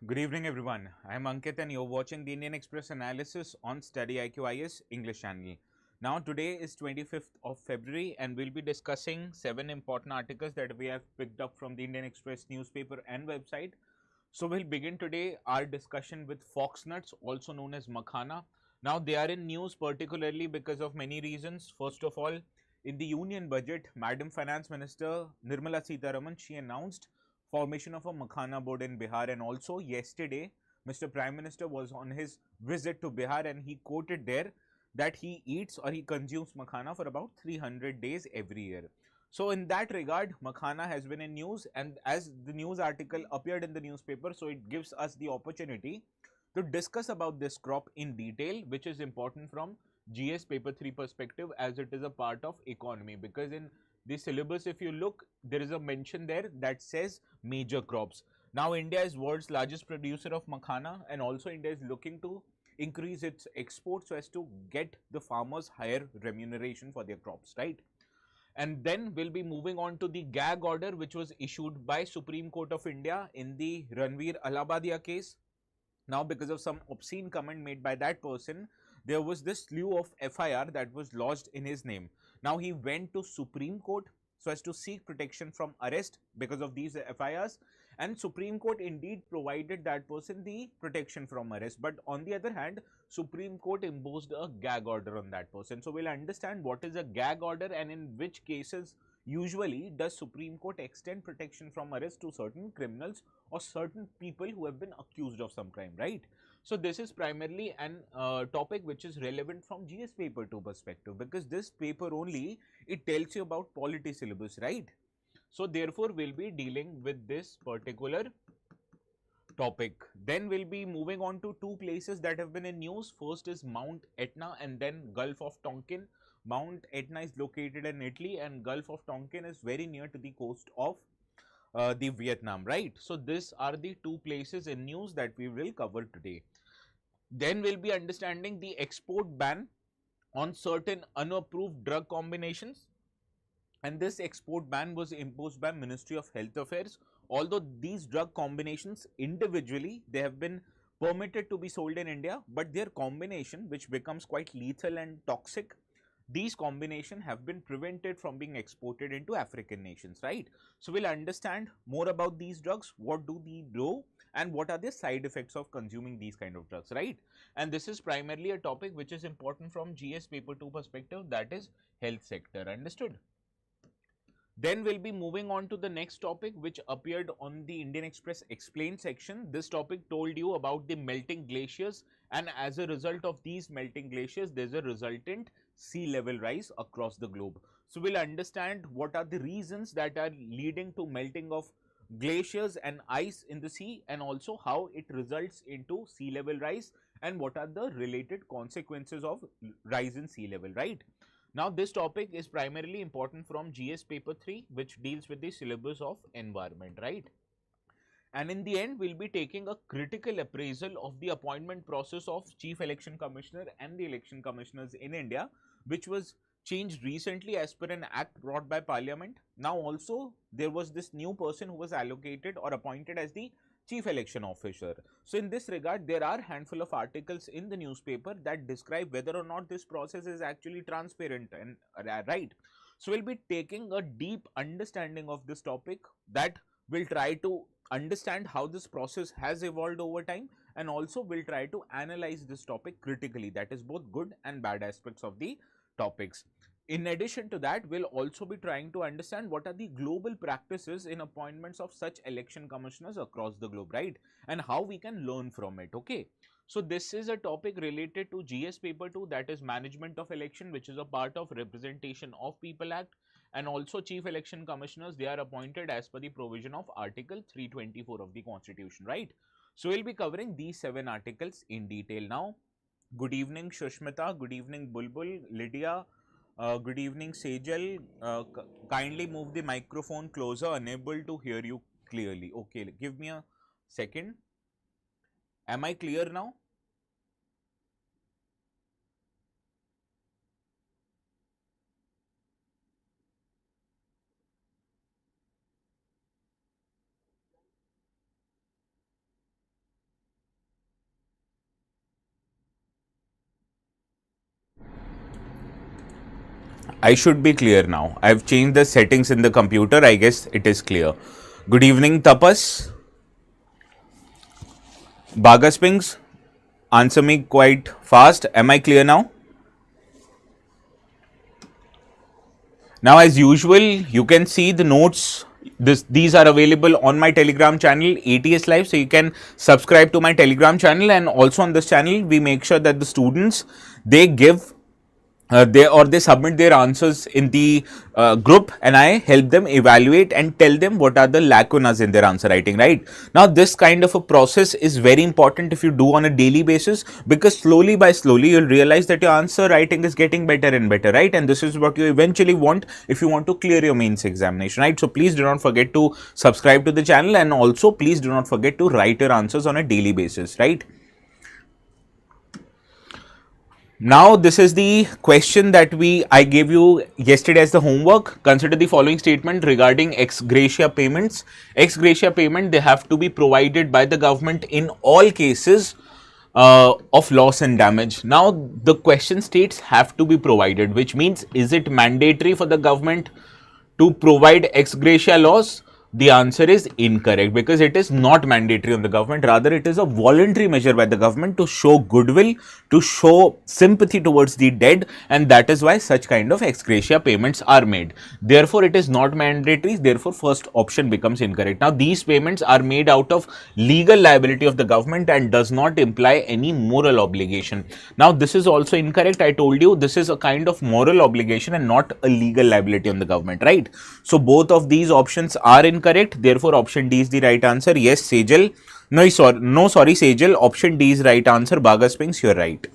Good evening, everyone. I'm Ankit, and you're watching the Indian Express analysis on StudyIQ IS English channel. Now, today is 25th of February, and we'll be discussing 7 important articles that we have picked up from the Indian Express newspaper and website. So, we'll begin today our discussion with foxnuts, also known as Makhana. Now, they are in news particularly because of many reasons. First of all, in the Union budget, Madam Finance Minister Nirmala Sitharaman, she announced formation of a Makhana board in Bihar, and also yesterday Mr. Prime Minister was on his visit to Bihar and he quoted there that he eats or he consumes Makhana for about 300 days every year. So in that regard, Makhana has been in news, and as the news article appeared in the newspaper, so it gives us the opportunity to discuss about this crop in detail, which is important from GS paper 3 perspective as it is a part of economy, because in the syllabus, if you look, there is a mention there that says major crops. Now, India is world's largest producer of Makhana, and also India is looking to increase its exports so as to get the farmers higher remuneration for their crops, right? And then we'll be moving on to the gag order which was issued by Supreme Court of India in the Ranveer Allabadia case. Now, because of some obscene comment made by that person, there was this slew of FIR that was lodged in his name. Now, he went to Supreme Court so as to seek protection from arrest because of these FIRs, and Supreme Court indeed provided that person the protection from arrest. But on the other hand, Supreme Court imposed a gag order on that person. So, we'll understand what is a gag order and in which cases usually does Supreme Court extend protection from arrest to certain criminals or certain people who have been accused of some crime, right? So this is primarily an topic which is relevant from GS paper 2 perspective, because this paper only, it tells you about polity syllabus, right? So therefore, we'll be dealing with this particular topic. Then we'll be moving on to two places that have been in news. First is Mount Etna and then Gulf of Tonkin. Mount Etna is located in Italy and Gulf of Tonkin is very near to the coast of the Vietnam, right? So these are the two places in news that we will cover today. Then we'll be understanding the export ban on certain unapproved drug combinations, and this export ban was imposed by Ministry of Health Affairs. Although these drug combinations individually, they have been permitted to be sold in India, but their combination, which becomes quite lethal and toxic, these combinations have been prevented from being exported into African nations, right? So we'll understand more about these drugs, what do they do, and what are the side effects of consuming these kind of drugs, right? And this is primarily a topic which is important from GS paper 2 perspective, that is health sector, understood? Then we'll be moving on to the next topic which appeared on the Indian Express Explained section. This topic told you about the melting glaciers, and as a result of these melting glaciers, there's a resultant sea level rise across the globe. So we'll understand what are the reasons that are leading to melting of glaciers and ice in the sea, and also how it results into sea level rise and what are the related consequences of rise in sea level, right? Now, this topic is primarily important from GS paper 3, which deals with the syllabus of environment, right? And in the end, we'll be taking a critical appraisal of the appointment process of Chief Election Commissioner and the election commissioners in India, which was changed recently as per an act brought by Parliament. Now, also, there was this new person who was allocated or appointed as the Chief Election Officer. So in this regard, there are a handful of articles in the newspaper that describe whether or not this process is actually transparent and right. So we'll be taking a deep understanding of this topic that will try to understand how this process has evolved over time, and also will try to analyze this topic critically, that is both good and bad aspects of the topics. In addition to that, we'll also be trying to understand what are the global practices in appointments of such election commissioners across the globe, right? And how we can learn from it, okay? So this is a topic related to GS paper 2, that is management of election, which is a part of Representation of People Act, and also chief election commissioners, they are appointed as per the provision of Article 324 of the Constitution, right? So we'll be covering these 7 articles in detail now. Good evening, Shushmita. Good evening, Bulbul, Lydia. Good evening, Sejal. Kindly move the microphone closer, unable to hear you clearly. Okay, give me a second. Am I clear now? I should be clear now. I've changed the settings in the computer. I guess it is clear. Good evening, Tapas. Bagaspings, answer me quite fast. Am I clear now? Now, as usual, you can see the notes. These are available on my Telegram channel, ATS Live. So you can subscribe to my Telegram channel, and also on this channel, we make sure that the students, they give they submit their answers in the group, and I help them evaluate and tell them what are the lacunas in their answer writing, right? Now, this kind of a process is very important if you do on a daily basis, because slowly by slowly you'll realize that your answer writing is getting better and better, right? And this is what you eventually want if you want to clear your mains examination, right? So please do not forget to subscribe to the channel, and also please do not forget to write your answers on a daily basis, right? Now, this is the question that I gave you yesterday as the homework. Consider the following statement regarding ex gratia payments. Ex gratia payment, they have to be provided by the government in all cases of loss and damage. Now, the question states have to be provided, which means, is it mandatory for the government to provide ex gratia loss? The answer is incorrect, because it is not mandatory on the government. Rather, it is a voluntary measure by the government to show goodwill, to show sympathy towards the dead, and that is why such kind of ex gratia payments are made. Therefore, it is not mandatory. Therefore, first option becomes incorrect. Now, these payments are made out of legal liability of the government and does not imply any moral obligation. Now, this is also incorrect. I told you this is a kind of moral obligation and not a legal liability on the government, right? So, both of these options are incorrect. Therefore, option D is the right answer. Yes, Sejal. No, sorry, Sejal. Option D is right answer. Bagaspings, you're right.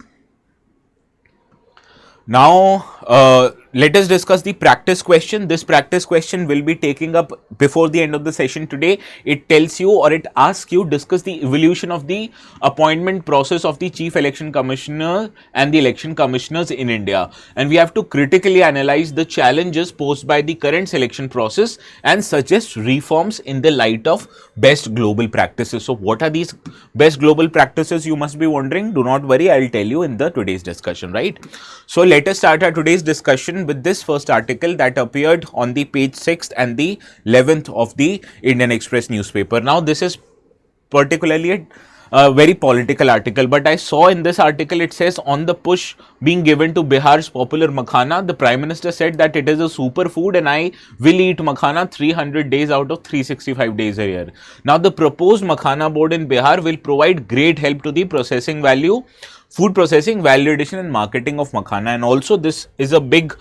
Now, let us discuss the practice question. This practice question will be taking up before the end of the session today. It tells you, or it asks you, discuss the evolution of the appointment process of the Chief Election Commissioner and the election commissioners in India. And we have to critically analyze the challenges posed by the current selection process and suggest reforms in the light of best global practices. So, what are these best global practices, you must be wondering? Do not worry, I'll tell you in the today's discussion, right? So, let us start our today's discussion with this first article that appeared on the page 6th and the 11th of the Indian Express newspaper. Now, this is particularly a very political article, but I saw in this article it says, on the push being given to Bihar's popular Makhana, the Prime Minister said that it is a superfood and I will eat Makhana 300 days out of 365 days a year. Now, the proposed Makhana board in Bihar will provide great help to the food processing, value addition and marketing of Makhana. And also, this is a big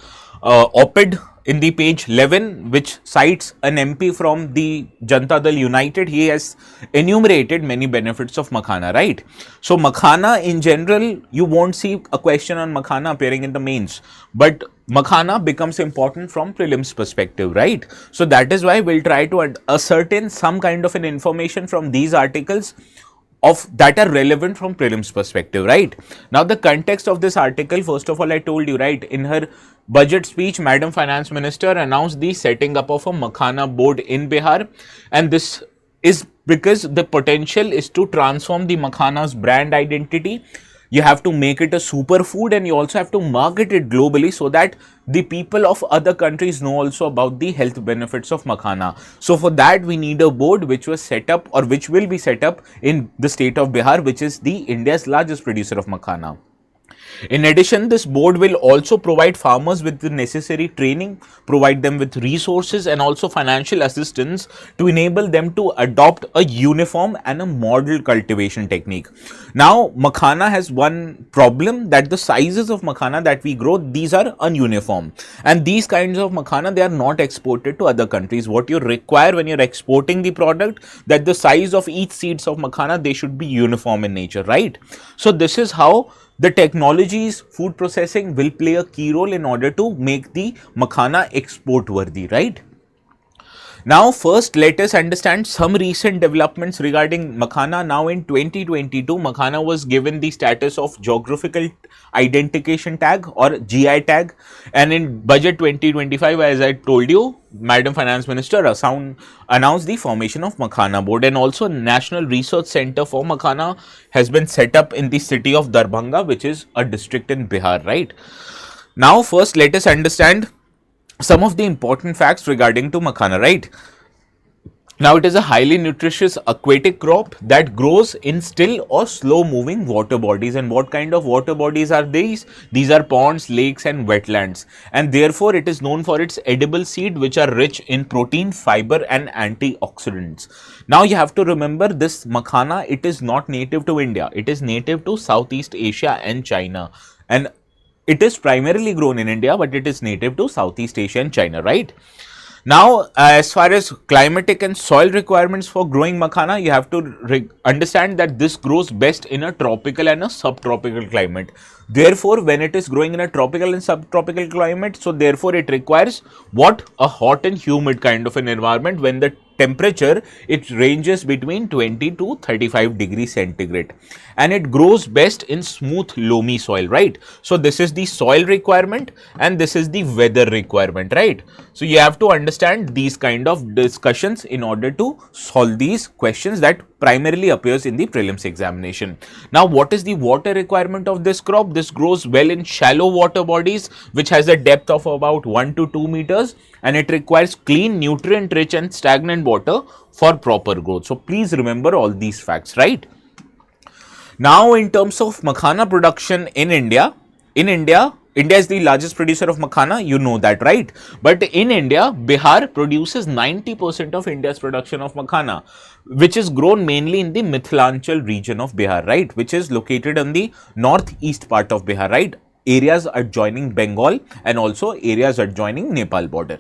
op-ed in the page 11, which cites an MP from the Janata Dal United. He has enumerated many benefits of Makhana, right? So, Makhana in general, you won't see a question on Makhana appearing in the mains, but Makhana becomes important from prelims perspective, right? So, that is why we'll try to ascertain some kind of an information from these articles that are relevant from prelims perspective, right? Now, the context of this article, first of all, I told you, right, in her budget speech, Madam Finance Minister announced the setting up of a Makhana board in Bihar, and this is because the potential is to transform the Makhana's brand identity. You have to make it a superfood, and you also have to market it globally so that the people of other countries know also about the health benefits of Makhana. So, for that we need a board which was set up, or which will be set up in the state of Bihar, which is the India's largest producer of Makhana. In addition, this board will also provide farmers with the necessary training, provide them with resources and also financial assistance to enable them to adopt a uniform and a model cultivation technique. Now, Makhana has one problem, that the sizes of Makhana that we grow, these are ununiform, and these kinds of Makhana, they are not exported to other countries. What you require when you're exporting the product, that the size of each seeds of Makhana, they should be uniform in nature, right? So, this is how the technologies, food processing will play a key role in order to make the Makhana export worthy, right? Now, first let us understand some recent developments regarding Makhana. Now, in 2022, Makhana was given the status of Geographical Identification Tag or GI tag, and in Budget 2025, as I told you, Madam Finance Minister announced the formation of Makhana board, and also National Research Center for Makhana has been set up in the city of Darbhanga, which is a district in Bihar, right? Now, first let us understand some of the important facts regarding to Makhana, right? Now, it is a highly nutritious aquatic crop that grows in still or slow moving water bodies. And what kind of water bodies are these? These are ponds, lakes and wetlands. And therefore, it is known for its edible seed, which are rich in protein, fiber and antioxidants. Now, you have to remember this Makhana, it is not native to India. It is native to Southeast Asia and China. And it is primarily grown in India, but it is native to Southeast Asia and China, right? Now, as far as climatic and soil requirements for growing Makhana, you have to understand that this grows best in a tropical and a subtropical climate. Therefore, when it is growing in a tropical and subtropical climate, so therefore it requires what? A hot and humid kind of an environment. When the temperature, it ranges between 20 to 35 degrees centigrade, and it grows best in smooth loamy soil, right? So this is the soil requirement and this is the weather requirement, right? So you have to understand these kind of discussions in order to solve these questions that primarily appears in the prelims examination. Now, what is the water requirement of this crop? This grows well in shallow water bodies which has a depth of about 1 to 2 meters, and it requires clean, nutrient rich and stagnant water for proper growth. So please remember all these facts, right? Now, in terms of Makhana production in India, India is the largest producer of Makhana, you know that, right? But in India, Bihar produces 90% of India's production of Makhana, which is grown mainly in the Mithilanchal region of Bihar, right? Which is located on the northeast part of Bihar, right? Areas adjoining Bengal and also areas adjoining Nepal border.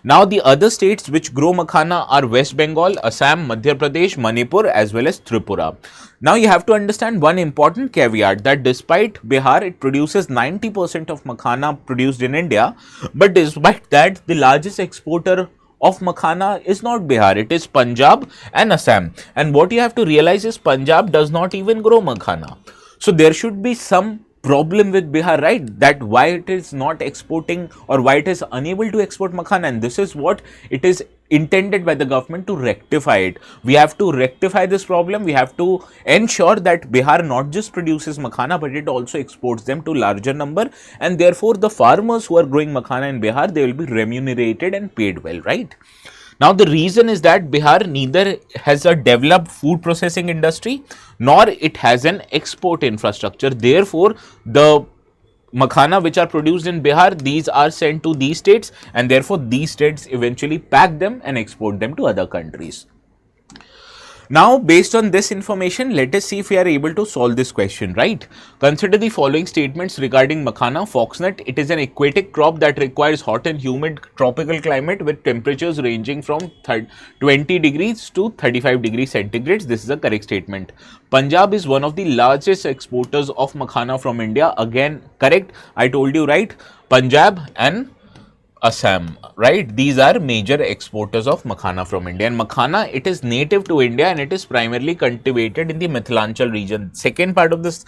Now, the other states which grow Makhana are West Bengal, Assam, Madhya Pradesh, Manipur as well as Tripura. Now, you have to understand one important caveat that despite Bihar, it produces 90% of Makhana produced in India, but despite that, the largest exporter of Makhana is not Bihar, it is Punjab and Assam. And what you have to realize is Punjab does not even grow Makhana. So, there should be some problem with Bihar, right? That why it is not exporting or why it is unable to export Makhana, and this is what it is intended by the government to rectify it. We have to rectify this problem. We have to ensure that Bihar not just produces Makhana, but it also exports them to larger number, and therefore the farmers who are growing Makhana in Bihar, they will be remunerated and paid well, right? Now, the reason is that Bihar neither has a developed food processing industry nor it has an export infrastructure. Therefore, the Makhana which are produced in Bihar, these are sent to these states, and therefore these states eventually pack them and export them to other countries. Now, based on this information, let us see if we are able to solve this question, right? Consider the following statements regarding Makhana foxnut. It is an aquatic crop that requires hot and humid tropical climate with temperatures ranging from 20 degrees to 35 degrees centigrade. This is a correct statement. Punjab is one of the largest exporters of Makhana from India. Again, correct. I told you, right? Punjab and Assam, right? These are major exporters of Makhana from India. And Makhana, it is native to India and it is primarily cultivated in the Mithilanchal region. Second part of this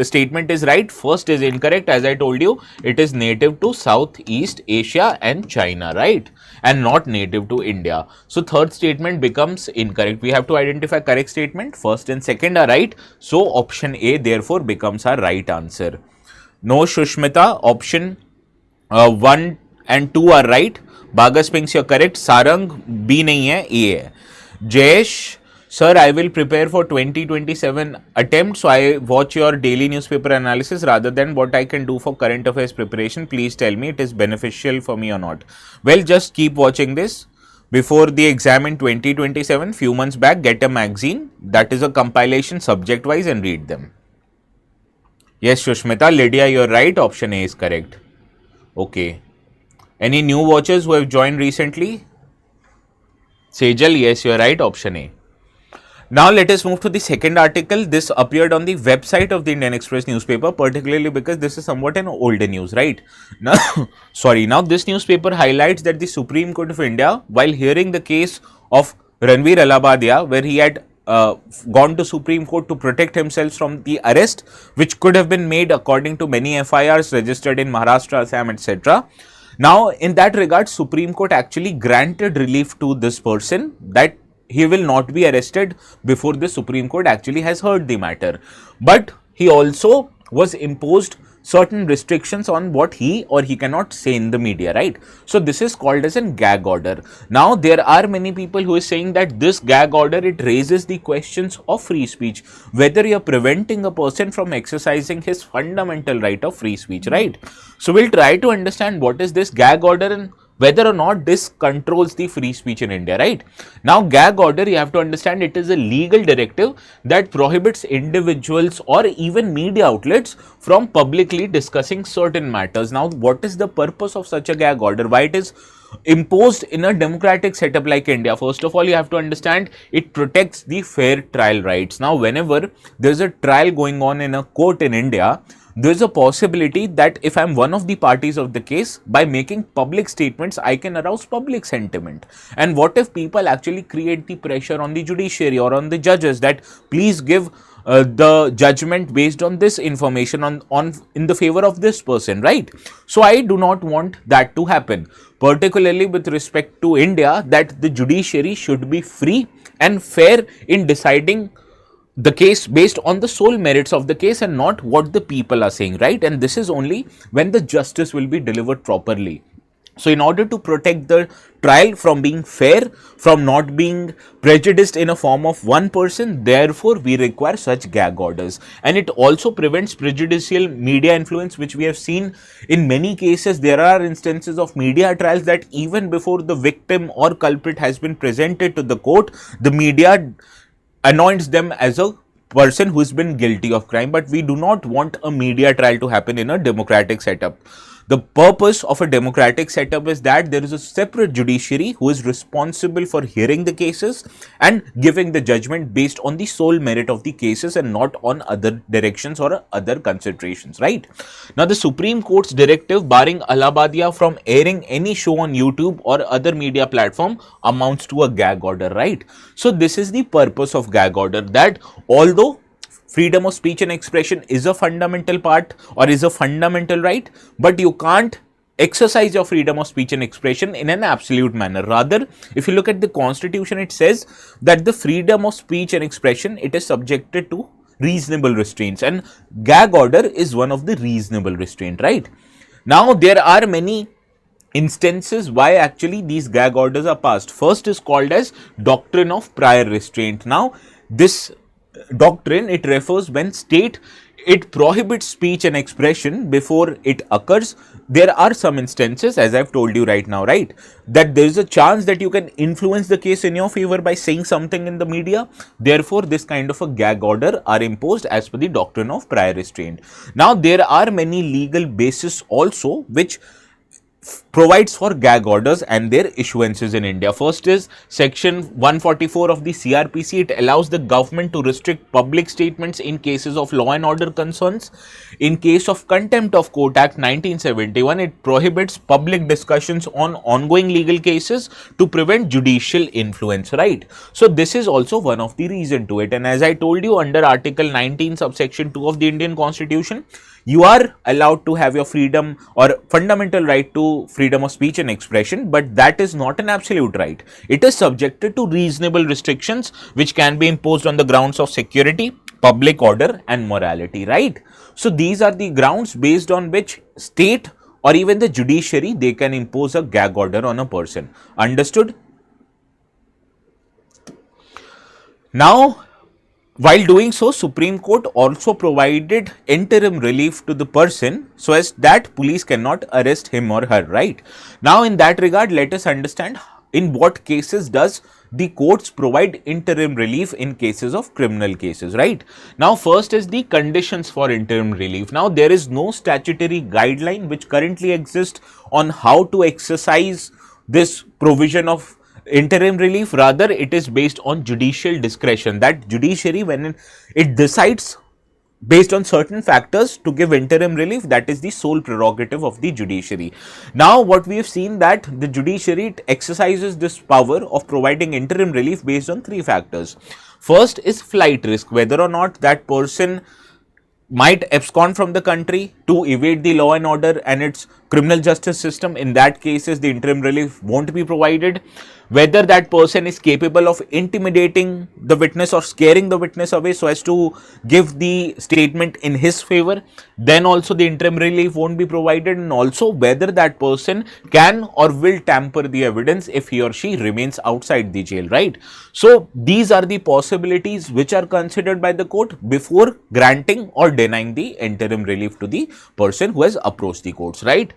statement is right. First is incorrect. As I told you, it is native to Southeast Asia and China, right? And not native to India. So, third statement becomes incorrect. We have to identify correct statement. First and second are right. So, option A therefore becomes our right answer. No, Shushmita, option 1 and 2 are right. Bagas Pinks, you're correct. Sarang, B nahi hai, A hai. Jayesh, sir, I will prepare for 2027 attempt, so I watch your daily newspaper analysis rather than what I can do for current affairs preparation. Please tell me it is beneficial for me or not. Well, just keep watching this. Before the exam in 2027, few months back, get a magazine that is a compilation subject wise and read them. Yes, Shushmita, Lydia, you're right. Option A is correct. Okay. Any new watchers who have joined recently? Sejal, yes, you are right. Option A. Now, let us move to the second article. This appeared on the website of the Indian Express newspaper, particularly because this is somewhat an older news, right? Now, now this newspaper highlights that the Supreme Court of India, while hearing the case of Ranveer Allabadia, where he had gone to Supreme Court to protect himself from the arrest, which could have been made according to many FIRs registered in Maharashtra, Assam, etc. Now, in that regard, Supreme Court actually granted relief to this person that he will not be arrested before the Supreme Court actually has heard the matter. But he also was imposed certain restrictions on what he or he cannot say in the media, right? So this is called as a gag order. Now there are many people who is saying that this gag order, it raises the questions of free speech, whether you are preventing a person from exercising his fundamental right of free speech, right? So we'll try to understand what is this gag order and whether or not this controls the free speech in India, right? Now, gag order, you have to understand, it is a legal directive that prohibits individuals or even media outlets from publicly discussing certain matters. Now, what is the purpose of such a gag order? Why it is imposed in a democratic setup like India? First of all, you have to understand it protects the fair trial rights. Now, whenever there's a trial going on in a court in India, there's a possibility that if I'm one of the parties of the case, by making public statements, I can arouse public sentiment. And what if people actually create the pressure on the judiciary or on the judges that please give the judgment based on this information on in the favor of this person, right? So I do not want that to happen, particularly with respect to India, that the judiciary should be free and fair in deciding the case based on the sole merits of the case and not what the people are saying, right? And this is only when the justice will be delivered properly. So in order to protect the trial from being fair, from not being prejudiced in a form of one person, therefore we require such gag orders. And it also prevents prejudicial media influence, which we have seen in many cases. There are instances of media trials that even before the victim or culprit has been presented to the court, the media anoints them as a person who has been guilty of crime. But we do not want a media trial to happen in a democratic setup. The purpose of a democratic setup is that there is a separate judiciary who is responsible for hearing the cases and giving the judgment based on the sole merit of the cases and not on other directions or other considerations, right? Now, the Supreme Court's directive barring Allahabadiya from airing any show on YouTube or other media platform amounts to a gag order, right? So this is the purpose of gag order, that although freedom of speech and expression is a fundamental part or is a fundamental right, but you can't exercise your freedom of speech and expression in an absolute manner. Rather, if you look at the constitution, it says that the freedom of speech and expression, it is subjected to reasonable restraints, and gag order is one of the reasonable restraint, right? Now, there are many instances why actually these gag orders are passed. First is called as doctrine of prior restraint. Now, this doctrine, it refers when state it prohibits speech and expression before it occurs. There are some instances, as I've told you right now, right, that there is a chance that you can influence the case in your favor by saying something in the media. Therefore, this kind of a gag order are imposed as per the doctrine of prior restraint. Now, there are many legal bases also which provides for gag orders and their issuances in India. First is section 144 of the CRPC. It allows the government to restrict public statements in cases of law and order concerns. In case of Contempt of Court Act 1971, it prohibits public discussions on ongoing legal cases to prevent judicial influence, right? So this is also one of the reason to it. And as I told you, under Article 19 subsection 2 of the Indian Constitution, you are allowed to have your freedom or fundamental right to freedom of speech and expression, but that is not an absolute right. It is subjected to reasonable restrictions which can be imposed on the grounds of security, public order and morality, right? So these are the grounds based on which state or even the judiciary, they can impose a gag order on a person. Understood? Now, while doing so, Supreme Court also provided interim relief to the person so as that police cannot arrest him or her, right? Now, in that regard, let us understand in what cases does the courts provide interim relief in cases of criminal cases, right? Now, first is the conditions for interim relief. Now, there is no statutory guideline which currently exists on how to exercise this provision of interim relief. Rather, it is based on judicial discretion, that judiciary, when it decides based on certain factors to give interim relief, that is the sole prerogative of the judiciary. Now, what we have seen that the judiciary exercises this power of providing interim relief based on three factors. First is flight risk, whether or not that person might abscond from the country to evade the law and order and its criminal justice system, in that cases the interim relief won't be provided. Whether that person is capable of intimidating the witness or scaring the witness away so as to give the statement in his favor, then also the interim relief won't be provided. And also whether that person can or will tamper the evidence if he or she remains outside the jail, right? So these are the possibilities which are considered by the court before granting or denying the interim relief to the person who has approached the courts, right?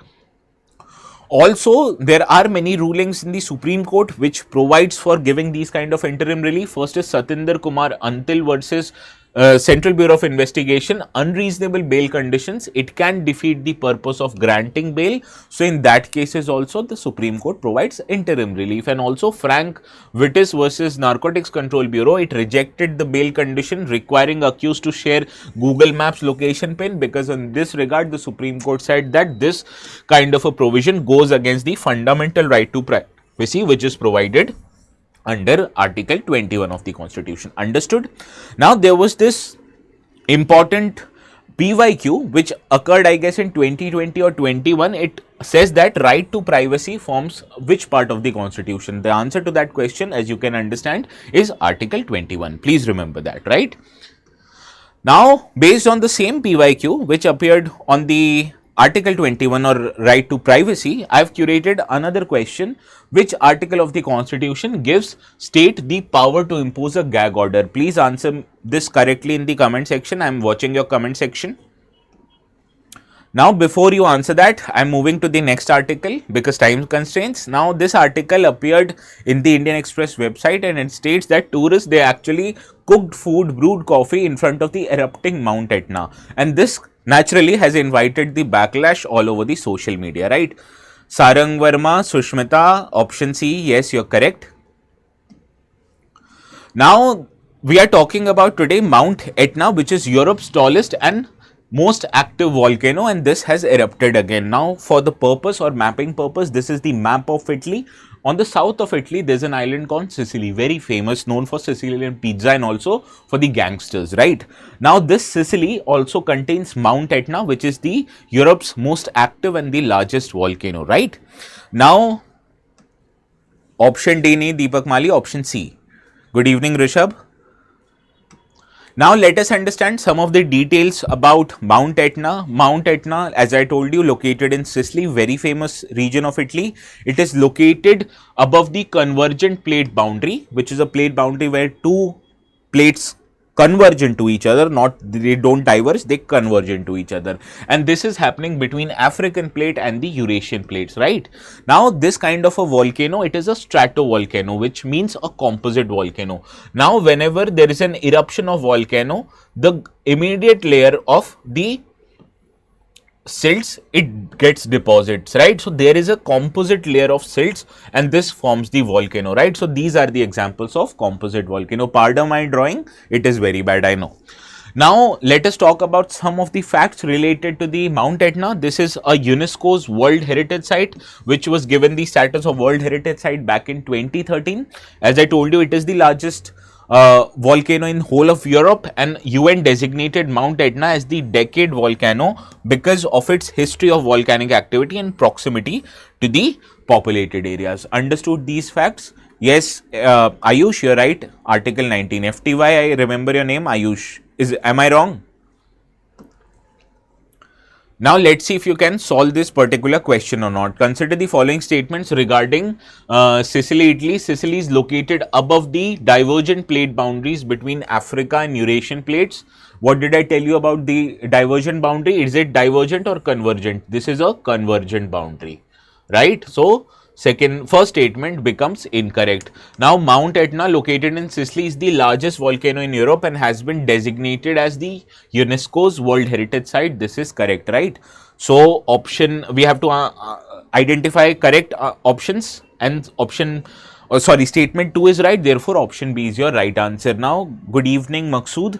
Also, there are many rulings in the Supreme Court which provides for giving these kind of interim relief. First is Satinder Kumar Antil versus Central Bureau of Investigation. Unreasonable bail conditions, it can defeat the purpose of granting bail. So in that cases also the Supreme Court provides interim relief. And also Frank Wittis versus Narcotics Control Bureau, it rejected the bail condition requiring accused to share Google Maps location pin, because in this regard the Supreme Court said that this kind of a provision goes against the fundamental right to privacy which is provided under Article 21 of the Constitution. Understood? Now there was this important PYQ which occurred, I guess, in 2020 or 21. It says that right to privacy forms which part of the Constitution? The answer to that question, as you can understand, is Article 21. Please remember that, right? Now, based on the same PYQ which appeared on the Article 21 or right to privacy, I have curated another question. Which article of the Constitution gives state the power to impose a gag order? Please answer this correctly in the comment section. I am watching your comment section. Now, before you answer that, I am moving to the next article because time constraints. Now, this article appeared in the Indian Express website and it states that tourists, they actually cooked food, brewed coffee in front of the erupting Mount Etna, and this naturally has invited the backlash all over the social media, right? Sarang Verma, Sushmita, option C, yes, you're correct. Now, we are talking about today Mount Etna, which is Europe's tallest and most active volcano, and this has erupted again. Now, for the purpose or mapping purpose, this is the map of Italy. On the south of Italy, there's an island called Sicily, very famous, known for Sicilian pizza and also for the gangsters, right? Now, this Sicily also contains Mount Etna, which is the Europe's most active and the largest volcano, right? Now, option D, Deepak Mali, option C. Good evening, Rishabh. Now, let us understand some of the details about Mount Etna. Mount Etna, as I told you, located in Sicily, very famous region of Italy. It is located above the convergent plate boundary, which is a plate boundary where two plates converge into each other, not they don't diverge, they converge into each other. And this is happening between African plate and the Eurasian plates, right? Now, this kind of a volcano, it is a stratovolcano, which means a composite volcano. Now, whenever there is an eruption of volcano, the immediate layer of the silts, it gets deposits, right? So there is a composite layer of silts and this forms the volcano, right? So these are the examples of composite volcano. Pardon my drawing, it is very bad, I know. Now let us talk about some of the facts related to the Mount Etna. This is a UNESCO's World Heritage Site which was given the status of World Heritage Site back in 2013. As I told you, it is the largest volcano in whole of Europe, and UN designated Mount Etna as the decade volcano because of its history of volcanic activity and proximity to the populated areas. Understood these facts? Yes, Ayush, you're right. Article 19. FTY, I remember your name, Ayush. Am I wrong? Now, let's see if you can solve this particular question or not. Consider the following statements regarding Sicily, Italy. Sicily is located above the divergent plate boundaries between Africa and Eurasian plates. What did I tell you about the divergent boundary? Is it divergent or convergent? This is a convergent boundary, right? So, first statement becomes incorrect. Now, Mount Etna, located in Sicily, is the largest volcano in Europe and has been designated as the UNESCO's World Heritage Site. This is correct, right? So, we have to identify correct options, and statement 2 is right. Therefore, option B is your right answer. Now, good evening, Maqsood.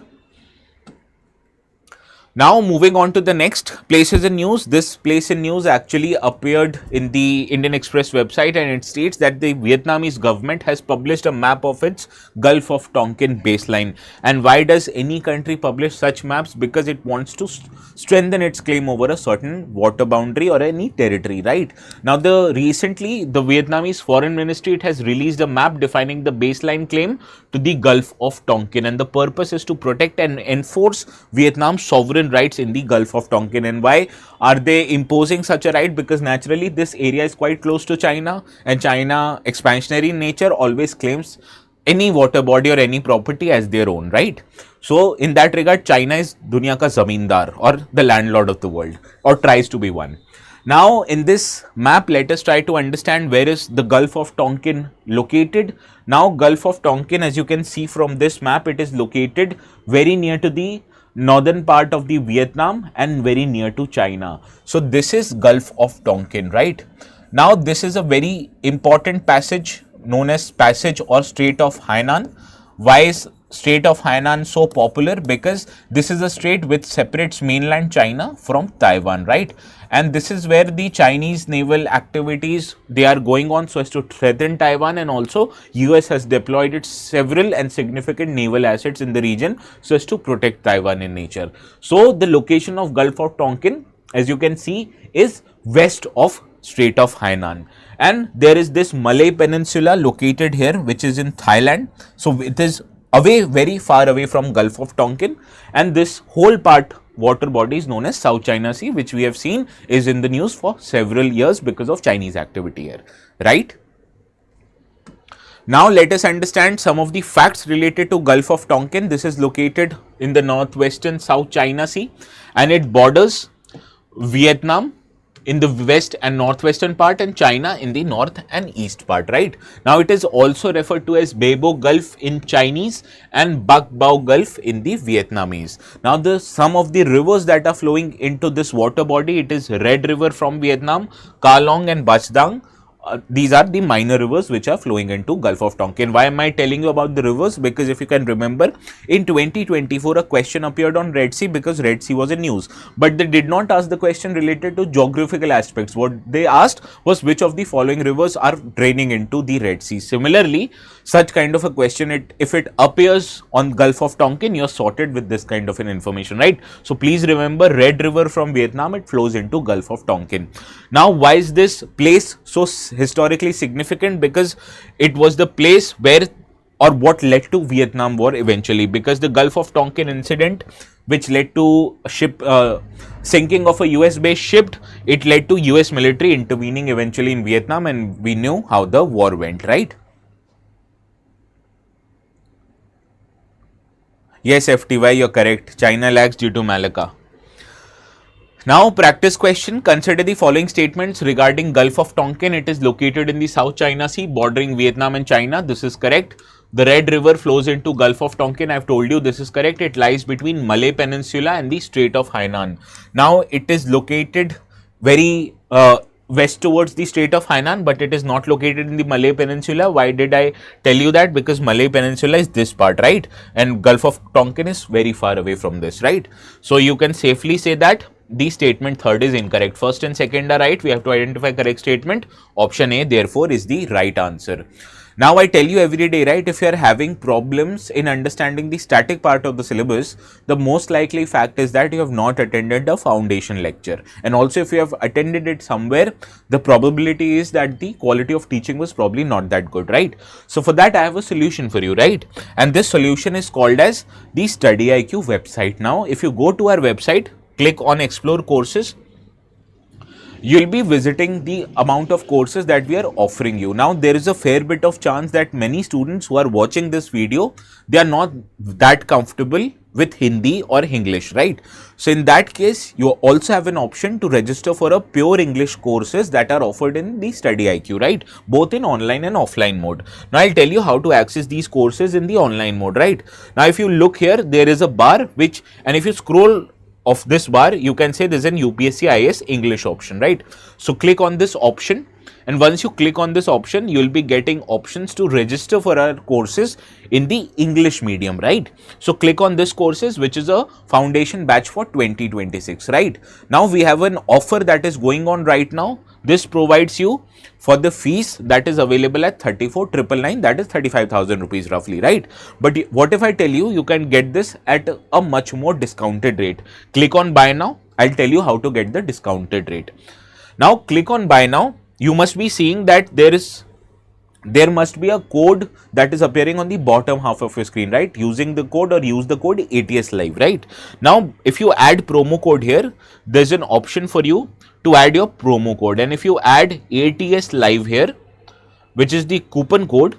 Now moving on to the next places in news. This place in news actually appeared in the Indian Express website, and it states that the Vietnamese government has published a map of its Gulf of Tonkin baseline. And why does any country publish such maps? Because it wants to strengthen its claim over a certain water boundary or any territory, right? Now recently the Vietnamese Foreign Ministry, it has released a map defining the baseline claim to the Gulf of Tonkin, and the purpose is to protect and enforce Vietnam's sovereign rights in the Gulf of Tonkin. And why are they imposing such a right? Because naturally this area is quite close to China, and China, expansionary in nature, always claims any water body or any property as their own, right? So in that regard, China is dunya ka zamindar, or the landlord of the world, or tries to be one. Now in this map, let us try to understand where is the Gulf of Tonkin located. Now Gulf of Tonkin, as you can see from this map, it is located very near to the northern part of the Vietnam and very near to China. So this is Gulf of Tonkin, right? Now this is a very important passage known as Passage or Strait of Hainan. Why is Strait of Hainan so popular? Because this is a strait which separates mainland China from Taiwan, right? And this is where the Chinese naval activities, they are going on so as to threaten Taiwan, and also US has deployed its several and significant naval assets in the region so as to protect Taiwan in nature. So the location of Gulf of Tonkin, as you can see, is west of Strait of Hainan, and there is this Malay Peninsula located here, which is in Thailand. So it is away, very far away from Gulf of Tonkin, and this whole part water body is known as South China Sea, which we have seen is in the news for several years because of Chinese activity here, right? Now let us understand some of the facts related to Gulf of Tonkin. This is located in the northwestern South China Sea, and it borders Vietnam in the west and northwestern part, and China in the north and east part, right? Now it is also referred to as Bebo Gulf in Chinese and Bac Bao Gulf in the Vietnamese. Now some of the rivers that are flowing into this water body, it is Red River from Vietnam, Ca Long and Bac Dang. These are the minor rivers which are flowing into Gulf of Tonkin. Why am I telling you about the rivers? Because if you can remember, in 2024 a question appeared on Red Sea, because Red Sea was in news, but they did not ask the question related to geographical aspects. What they asked was which of the following rivers are draining into the Red Sea. Similarly, such kind of a question, if it appears on Gulf of Tonkin, you are sorted with this kind of an information, right? So please remember, Red River from Vietnam, it flows into Gulf of Tonkin. Now why is this place so historically significant? Because it was the place where, or what led to Vietnam War eventually, because the Gulf of Tonkin incident, which led to sinking of a US based ship, it led to US military intervening eventually in Vietnam, and we knew how the war went, right? Yes, FTY, you're correct. China lags due to Malacca. Now practice question, consider the following statements regarding Gulf of Tonkin. It is located in the South China Sea bordering Vietnam and China. This is correct. The Red River flows into Gulf of Tonkin. I have told you this is correct. It lies between Malay Peninsula and the Strait of Hainan. Now it is located very west towards the Strait of Hainan, but it is not located in the Malay Peninsula. Why did I tell you that? Because Malay Peninsula is this part, right? And Gulf of Tonkin is very far away from this, right? So you can safely say that the statement third is incorrect. First and second are right. We have to identify correct statement. Option A therefore is the right answer. Now I tell you every day, right, if you are having problems in understanding the static part of the syllabus, the most likely fact is that you have not attended a foundation lecture. And also if you have attended it somewhere, the probability is that the quality of teaching was probably not that good, right? So for that I have a solution for you, right? And this solution is called as the StudyIQ website. Now if you go to our website, click on Explore Courses, you will be visiting the amount of courses that we are offering you. Now there is a fair bit of chance that many students who are watching this video, they are not that comfortable with Hindi or English, right? So in that case, you also have an option to register for a pure English courses that are offered in the StudyIQ, right? Both in online and offline mode. Now I'll tell you how to access these courses in the online mode, right? Now if you look here, there is a bar which, and if you scroll of this bar, you can say there's an UPSC IS English option, right? So click on this option, And once you click on this option, you will be getting options to register for our courses in the English medium, right? So click on this courses, which is a foundation batch for 2026, right? Now we have an offer that is going on right now. This provides you for the fees that is available at 34,999, that is 35,000 rupees roughly, right? But what if I tell you, you can get this at a much more discounted rate? Click on buy now. I'll tell you how to get the discounted rate. Now click on buy now. You must be seeing that there must be a code that is appearing on the bottom half of your screen, right? Using the code or use the code ATS live, right? Now if you add promo code here, there's an option for you to add your promo code, and if you add ATS live here, which is the coupon code,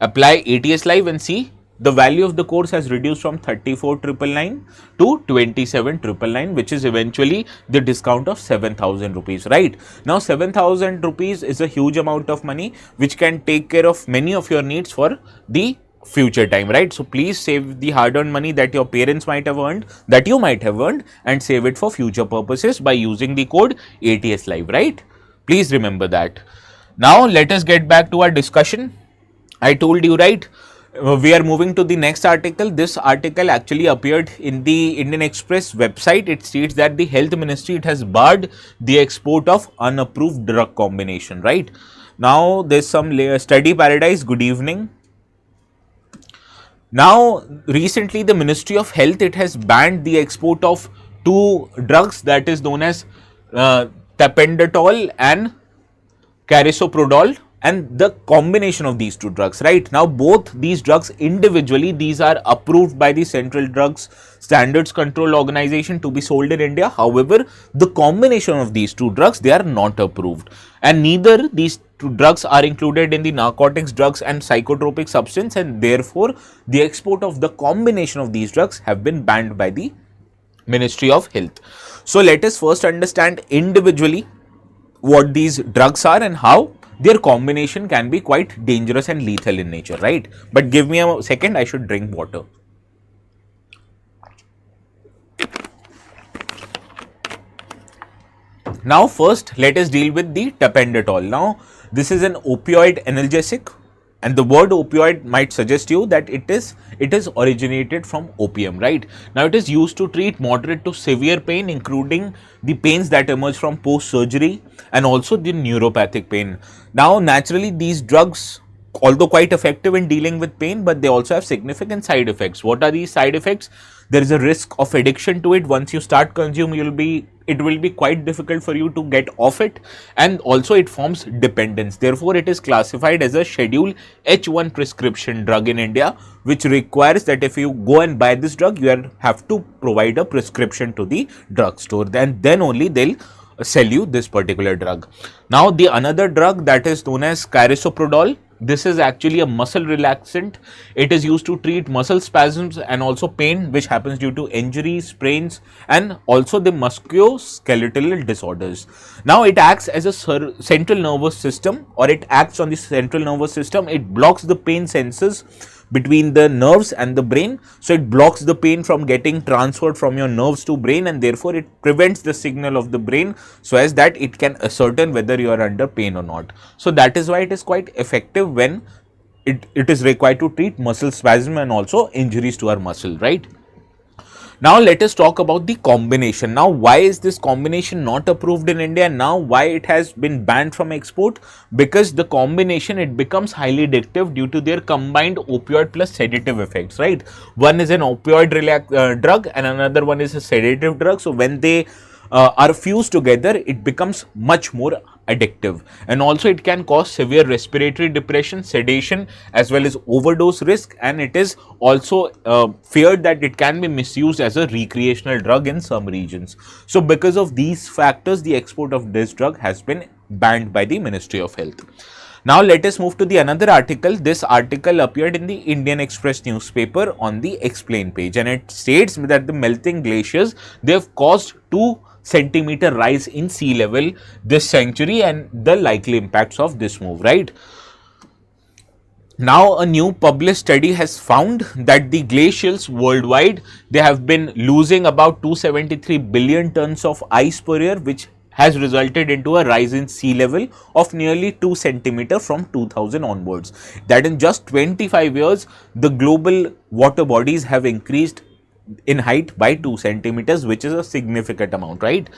apply ATS live and see the value of the course has reduced from 34,999 to 27,999, which is eventually the discount of 7,000 rupees, right? Now 7,000 rupees is a huge amount of money which can take care of many of your needs for the future time, right? So please save the hard-earned money that your parents might have earned, that you might have earned, and save it for future purposes by using the code ATS live, right? Please remember that. Now let us get back to our discussion. I told you, right? We are moving to the next article. This article actually appeared in the Indian Express website. It states that the Health Ministry, it has barred the export of unapproved drug combination, right? Now there's some study paradise. Good evening. Now recently the Ministry of Health, it has banned the export of two drugs that is known as tapentadol and carisoprodol, and the combination of these two drugs, right? Now both these drugs individually, these are approved by the Central Drugs Standards Control Organization to be sold in India. However, the combination of these two drugs, they are not approved, and neither these two drugs are included in the narcotics, drugs and psychotropic substance, and therefore the export of the combination of these drugs have been banned by the Ministry of Health. So let us first understand individually what these drugs are and how their combination can be quite dangerous and lethal in nature, right? But give me a second, I should drink water. Now first let us deal with the tapentadol. Now this is an opioid analgesic, and the word opioid might suggest you that it is originated from opium, right? Now it is used to treat moderate to severe pain, including the pains that emerge from post surgery and also the neuropathic pain. Now naturally these drugs, although quite effective in dealing with pain, but they also have significant side effects. What are these side effects? There is a risk of addiction to it. Once you start consuming, it will be quite difficult for you to get off it, and also it forms dependence. Therefore it is classified as a Schedule H1 prescription drug in India, which requires that if you go and buy this drug, you have to provide a prescription to the drugstore, and then only they'll sell you this particular drug. Now the another drug that is known as carisoprodol, this is actually a muscle relaxant. It is used to treat muscle spasms and also pain which happens due to injuries, sprains, and also the musculoskeletal disorders. Now it acts as a central nervous system, or it acts on the central nervous system. It blocks the pain sensors between the nerves and the brain, so it blocks the pain from getting transferred from your nerves to brain, and therefore it prevents the signal of the brain so as that it can ascertain whether you are under pain or not. So that is why it is quite effective when it is required to treat muscle spasm and also injuries to our muscle, right? Now let us talk about the combination. Now why is this combination not approved in India? Now why it has been banned from export? Because the combination, it becomes highly addictive due to their combined opioid plus sedative effects, right? One is an opioid drug and another one is a sedative drug. So when they are fused together, it becomes much more addictive, and also it can cause severe respiratory depression, sedation, as well as overdose risk, and it is also feared that it can be misused as a recreational drug in some regions. So because of these factors, the export of this drug has been banned by the Ministry of Health. Now let us move to the another article. This article appeared in the Indian Express newspaper on the explain page, and it states that the melting glaciers, they have caused 2-centimeter rise in sea level this century, and the likely impacts of this move, right? Now a new published study has found that the glaciers worldwide, they have been losing about 273 billion tons of ice per year, which has resulted into a rise in sea level of nearly 2 centimeter from 2000 onwards. That in just 25 years, the global water bodies have increased in height by 2 centimeters, which is a significant amount, right?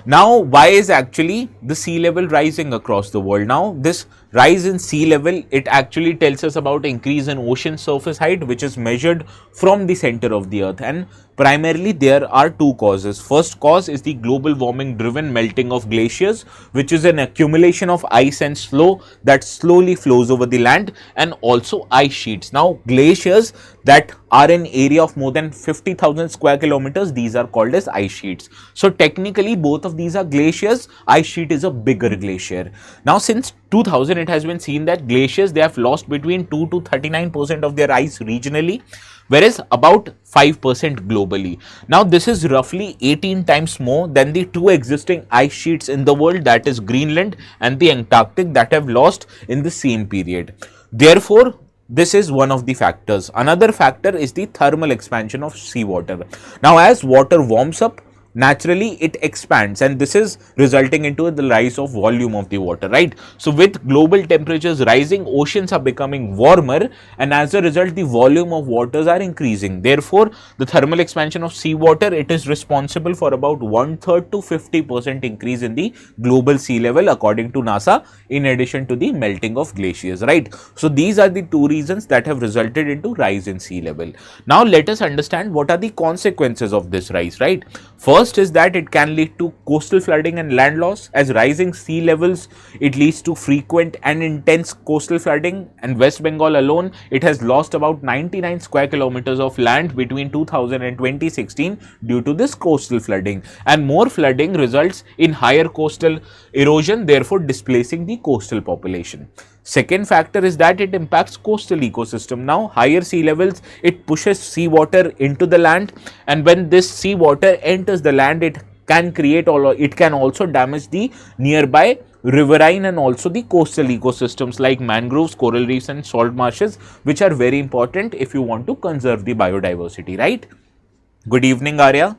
Now, why is actually the sea level rising across the world? Now, this rise in sea level, it actually tells us about increase in ocean surface height, which is measured from the center of the earth, and primarily there are two causes. First cause is the global warming driven melting of glaciers, which is an accumulation of ice and snow that slowly flows over the land, and also ice sheets. Now, glaciers that are an area of more than 50,000 square kilometers, these are called as ice sheets. So technically both of these are glaciers. Ice sheet is a bigger glacier. Now, since 2000, it has been seen that glaciers, they have lost between 2 to 39% of their ice regionally, whereas about 5% globally. Now, this is roughly 18 times more than the two existing ice sheets in the world, that is Greenland and the Antarctic, that have lost in the same period. Therefore, this is one of the factors. Another factor is the thermal expansion of seawater. Now, as water warms up, naturally it expands, and this is resulting into the rise of volume of the water, right? So with global temperatures rising, oceans are becoming warmer, and as a result the volume of waters are increasing. Therefore, the thermal expansion of seawater, it is responsible for about 1/3 to 50% increase in the global sea level, according to NASA, in addition to the melting of glaciers, right? So these are the two reasons that have resulted into rise in sea level. Now let us understand what are the consequences of this rise, right? First is that it can lead to coastal flooding and land loss. As rising sea levels, it leads to frequent and intense coastal flooding, and West Bengal alone, it has lost about 99 square kilometers of land between 2000 and 2016 due to this coastal flooding, and more flooding results in higher coastal erosion, therefore displacing the coastal population. Second factor is that it impacts coastal ecosystem. Now, higher sea levels, it pushes seawater into the land, and when this seawater enters the land, it can also damage the nearby riverine and also the coastal ecosystems like mangroves, coral reefs and salt marshes, which are very important if you want to conserve the biodiversity, right? Good evening, Arya.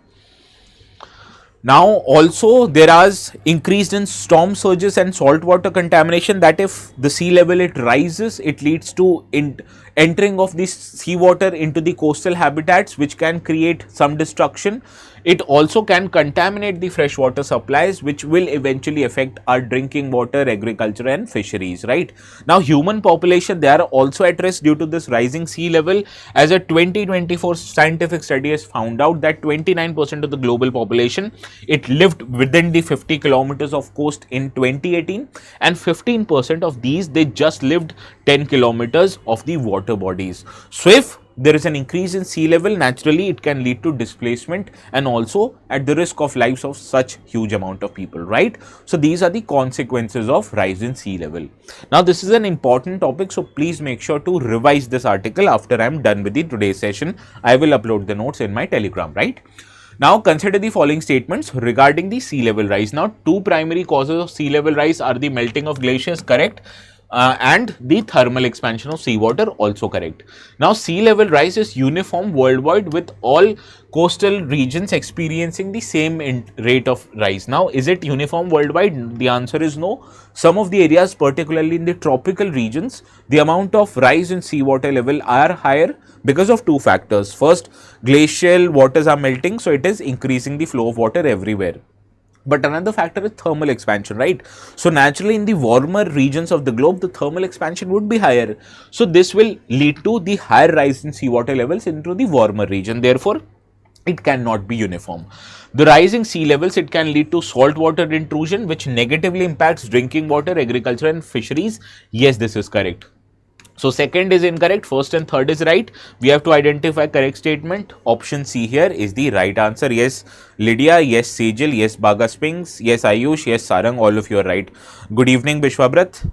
Now, also there is increased in storm surges and saltwater contamination, that if the sea level it rises, it leads to entering of this seawater into the coastal habitats, which can create some destruction. It also can contaminate the freshwater supplies, which will eventually affect our drinking water, agriculture and fisheries, right? Now, human population, they are also at risk due to this rising sea level, as a 2024 scientific study has found out that 29% of the global population, it lived within the 50 kilometers of coast in 2018, and 15% of these, they just lived 10 kilometers of the water bodies. So if there is an increase in sea level, naturally it can lead to displacement and also at the risk of lives of such huge amount of people, right? So these are the consequences of rise in sea level. Now, this is an important topic, so please make sure to revise this article after I am done with the today's session. I will upload the notes in my Telegram, right? Now, consider the following statements regarding the sea level rise. Now, two primary causes of sea level rise are the melting of glaciers, correct? And the thermal expansion of seawater, also correct. Now, sea level rise is uniform worldwide, with all coastal regions experiencing the same rate of rise. Now, is it uniform worldwide? The answer is no. Some of the areas, particularly in the tropical regions, the amount of rise in seawater level are higher because of two factors. First, glacial waters are melting, so it is increasing the flow of water everywhere. But another factor is thermal expansion, right? So naturally, in the warmer regions of the globe, the thermal expansion would be higher. So this will lead to the higher rise in seawater levels into the warmer region. Therefore, it cannot be uniform. The rising sea levels, it can lead to saltwater intrusion, which negatively impacts drinking water, agriculture and fisheries. Yes, this is correct. So second is incorrect, first and third is right. We have to identify correct statement. Option C here is the right answer. Yes, Lydia, yes, Sejal, yes, Baga Spings, yes, Ayush, yes, Sarang, all of you are right. Good evening, Vishwabrat.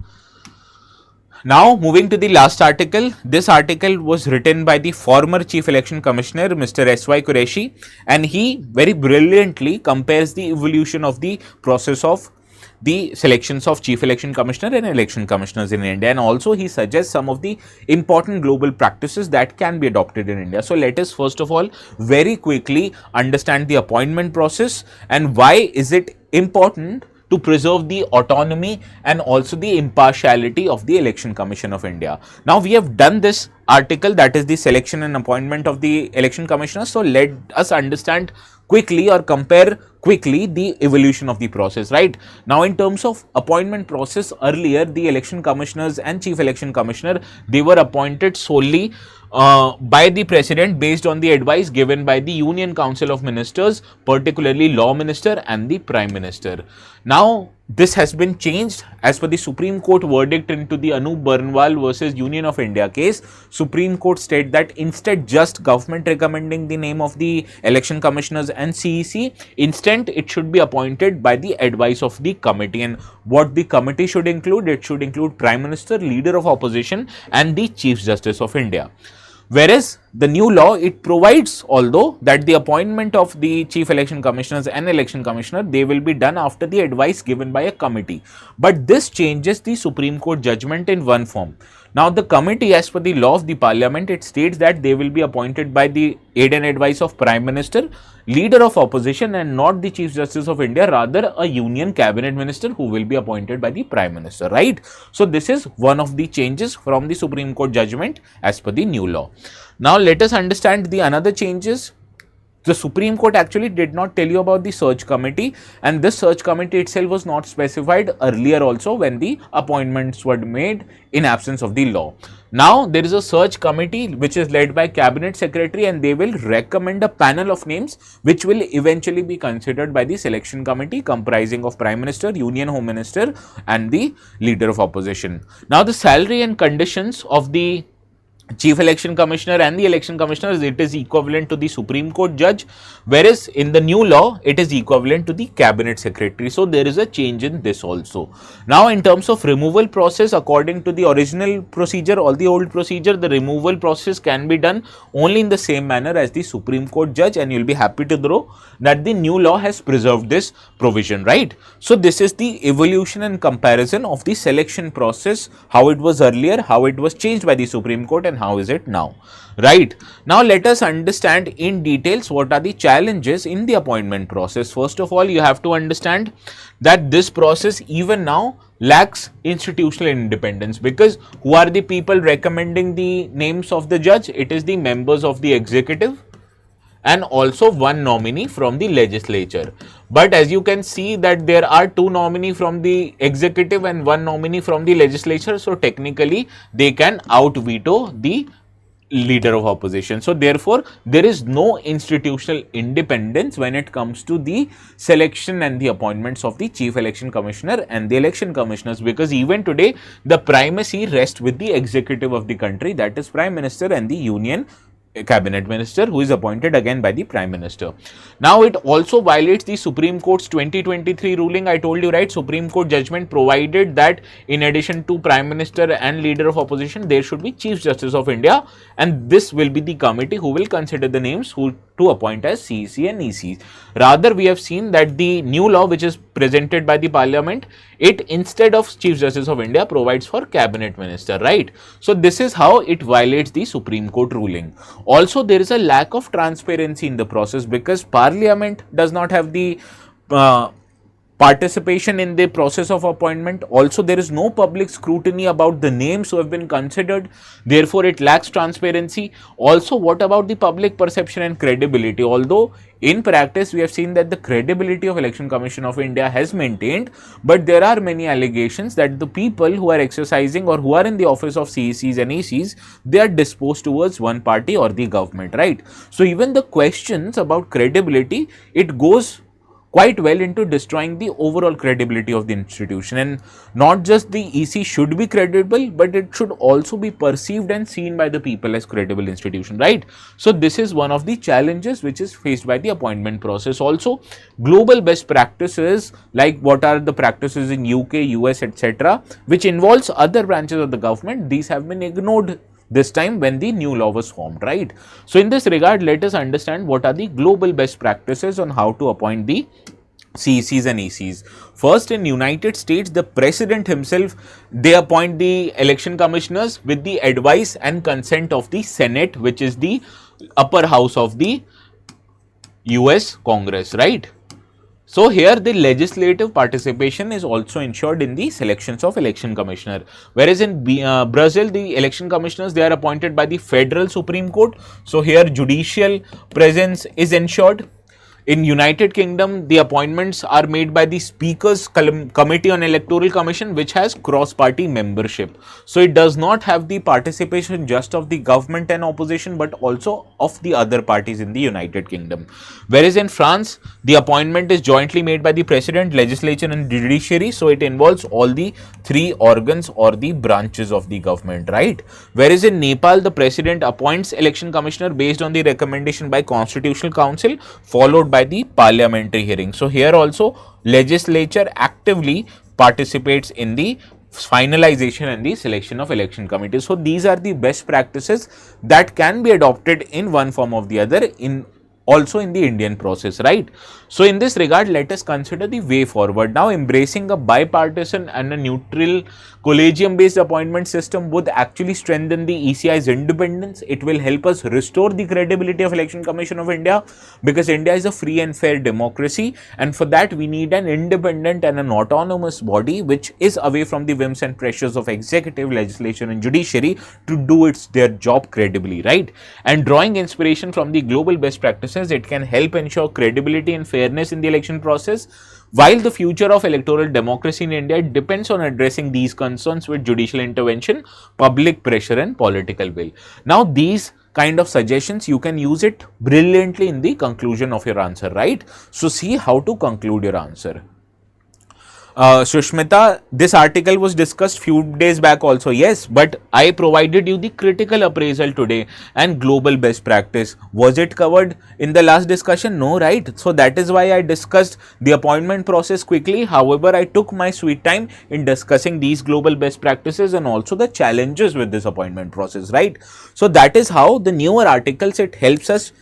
Now, moving to the last article. This article was written by the former Chief Election Commissioner, Mr. S.Y. Qureshi, and he very brilliantly compares the evolution of the process of the selections of Chief Election Commissioner and Election Commissioners in India, and also he suggests some of the important global practices that can be adopted in India. So let us first of all very quickly understand the appointment process and why is it important to preserve the autonomy and also the impartiality of the Election Commission of India. Now, we have done this article, that is the selection and appointment of the Election Commissioner. So, let us understand quickly or compare quickly the evolution of the process, right? Now, in terms of appointment process, earlier the election commissioners and chief election commissioner, they were appointed solely by the president based on the advice given by the Union Council of Ministers, particularly Law Minister and the Prime Minister. Now, this has been changed as per the Supreme Court verdict into the Anup Barnwal versus Union of India case. Supreme Court stated that instead just government recommending the name of the election commissioners and CEC, instead it should be appointed by the advice of the committee. And what the committee should include? It should include Prime Minister, Leader of Opposition and the Chief Justice of India. Whereas the new law, it provides, although, that the appointment of the chief election commissioners and election commissioner, they will be done after the advice given by a committee. But this changes the Supreme Court judgment in one form. Now, the committee, as per the law of the parliament, it states that they will be appointed by the aid and advice of Prime Minister, Leader of Opposition and not the Chief Justice of India, rather a Union Cabinet Minister who will be appointed by the Prime Minister, right? So, this is one of the changes from the Supreme Court judgment as per the new law. Now, let us understand the another changes. The Supreme Court actually did not tell you about the search committee, and this search committee itself was not specified earlier also when the appointments were made in absence of the law. Now, there is a search committee which is led by Cabinet Secretary, and they will recommend a panel of names which will eventually be considered by the selection committee comprising of Prime Minister, Union Home Minister and the Leader of Opposition. Now, the salary and conditions of the Chief Election Commissioner and the Election Commissioners, it is equivalent to the Supreme Court judge, whereas in the new law, it is equivalent to the Cabinet Secretary. So, there is a change in this also. Now, in terms of removal process, according to the original procedure or the old procedure, the removal process can be done only in the same manner as the Supreme Court judge, and you will be happy to know that the new law has preserved this provision, right? So, this is the evolution and comparison of the selection process, how it was earlier, how it was changed by the Supreme Court, and how is it now, right? Now, let us understand in details what are the challenges in the appointment process. First of all, you have to understand that this process even now lacks institutional independence, because who are the people recommending the names of the judge? It is the members of the executive and also one nominee from the legislature. But as you can see that there are two nominees from the executive and one nominee from the legislature. So, technically they can out veto the Leader of Opposition. So, therefore, there is no institutional independence when it comes to the selection and the appointments of the Chief Election Commissioner and the Election Commissioners, because even today the primacy rests with the executive of the country, that is Prime Minister and the Union Cabinet Minister, who is appointed again by the Prime Minister. Now, it also violates the Supreme Court's 2023 ruling. I told you, right, Supreme Court judgment provided that in addition to Prime Minister and Leader of Opposition, there should be Chief Justice of India, and this will be the committee who will consider the names who to appoint as CEC and ECs. Rather, we have seen that the new law which is presented by the Parliament, it instead of Chief Justice of India provides for Cabinet Minister, right? So, this is how it violates the Supreme Court ruling. Also, there is a lack of transparency in the process, because Parliament does not have the participation in the process of appointment. Also, there is no public scrutiny about the names who have been considered. Therefore, it lacks transparency. Also, what about the public perception and credibility? Although in practice, we have seen that the credibility of Election Commission of India has maintained, but there are many allegations that the people who are exercising or who are in the office of CECs and ECs, they are disposed towards one party or the government, right? So, even the questions about credibility, it goes quite well into destroying the overall credibility of the institution. And not just the EC should be credible, but it should also be perceived and seen by the people as credible institution, right? So, this is one of the challenges which is faced by the appointment process. Also, global best practices, like what are the practices in UK, US, etc., which involves other branches of the government, these have been ignored this time when the new law was formed, right? So, in this regard, let us understand what are the global best practices on how to appoint the CECs and ECs. First, in United States, the president himself, they appoint the election commissioners with the advice and consent of the Senate, which is the upper house of the US Congress, right? So here the legislative participation is also ensured in the selections of election commissioner. Whereas in Brazil, the election commissioners, they are appointed by the federal Supreme Court. So here judicial presence is ensured. In United Kingdom, the appointments are made by the Speaker's Committee on Electoral Commission, which has cross-party membership. So it does not have the participation just of the government and opposition, but also of the other parties in the United Kingdom. Whereas in France, the appointment is jointly made by the President, Legislature and Judiciary. So it involves all the three organs or the branches of the government, right? Whereas in Nepal, the President appoints election commissioner based on the recommendation by Constitutional Council, followed by the parliamentary hearing. So here also legislature actively participates in the finalization and the selection of election committees. So these are the best practices that can be adopted in one form or the other in also in the Indian process, right? So in this regard, let us consider the way forward. Now, embracing a bipartisan and a neutral collegium based appointment system would actually strengthen the ECI's independence. It will help us restore the credibility of Election Commission of India, because India is a free and fair democracy, and for that we need an independent and an autonomous body which is away from the whims and pressures of executive, legislation and judiciary to do their job credibly, right? And drawing inspiration from the global best practices, it can help ensure credibility and fairness in the election process. While the future of electoral democracy in India depends on addressing these concerns with judicial intervention, public pressure and political will. Now, these kind of suggestions, you can use it brilliantly in the conclusion of your answer, right? So, see how to conclude your answer. Sushmita, this article was discussed few days back also, yes, but I provided you the critical appraisal today and global best practice. Was it covered in the last discussion? No, right? So that is why I discussed the appointment process quickly. However, I took my sweet time in discussing these global best practices and also the challenges with this appointment process, right? So that is how the newer articles, it helps us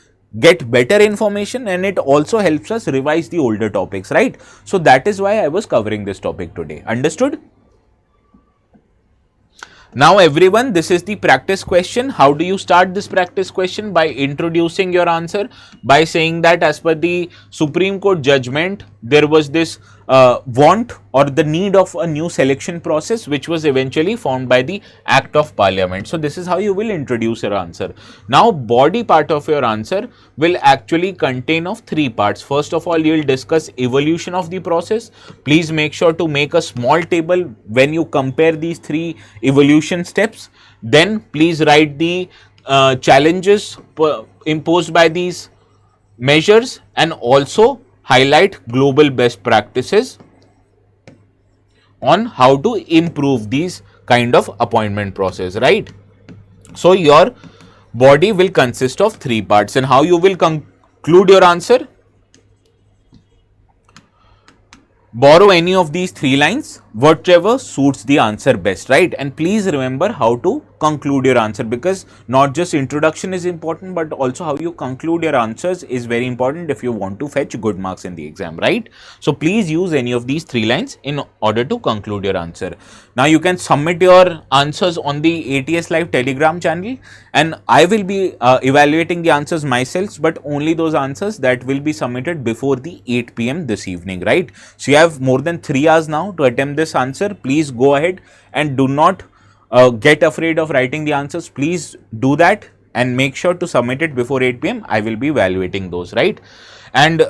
get better information and it also helps us revise the older topics, right? So that is why I was covering this topic today. Understood? Now everyone, this is the practice question. How do you start this practice question? By introducing your answer, by saying that as per the Supreme Court judgment, there was this want or the need of a new selection process which was eventually formed by the Act of Parliament. So this is how you will introduce your answer. Now body part of your answer will actually contain of three parts. First of all, you will discuss evolution of the process. Please make sure to make a small table when you compare these three evolution steps. Then please write the challenges imposed by these measures and also highlight global best practices on how to improve these kind of appointment process, right? So your body will consist of three parts, and how you will conclude your answer? Borrow any of these three lines, whatever suits the answer best, right? And please remember how to conclude your answer, because not just introduction is important, but also how you conclude your answers is very important if you want to fetch good marks in the exam, right? So please use any of these three lines in order to conclude your answer. Now you can submit your answers on the ATS Live Telegram channel, and I will be evaluating the answers myself, but only those answers that will be submitted before the 8 p.m. this evening, right? So you have more than 3 hours now to attempt this answer. Please go ahead and do not get afraid of writing the answers. Please do that and make sure to submit it before 8 p.m. I will be evaluating those, right? And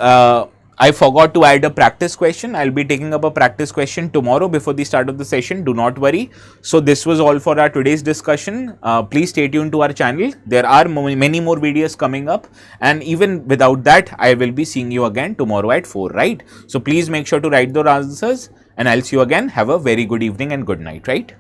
I forgot to add a practice question. I'll be taking up a practice question tomorrow before the start of the session. Do not worry. So this was all for our today's discussion. Please stay tuned to our channel. There are many more videos coming up, and even without that, I will be seeing you again tomorrow at 4, right? So please make sure to write those answers, and I'll see you again. Have a very good evening and good night, right?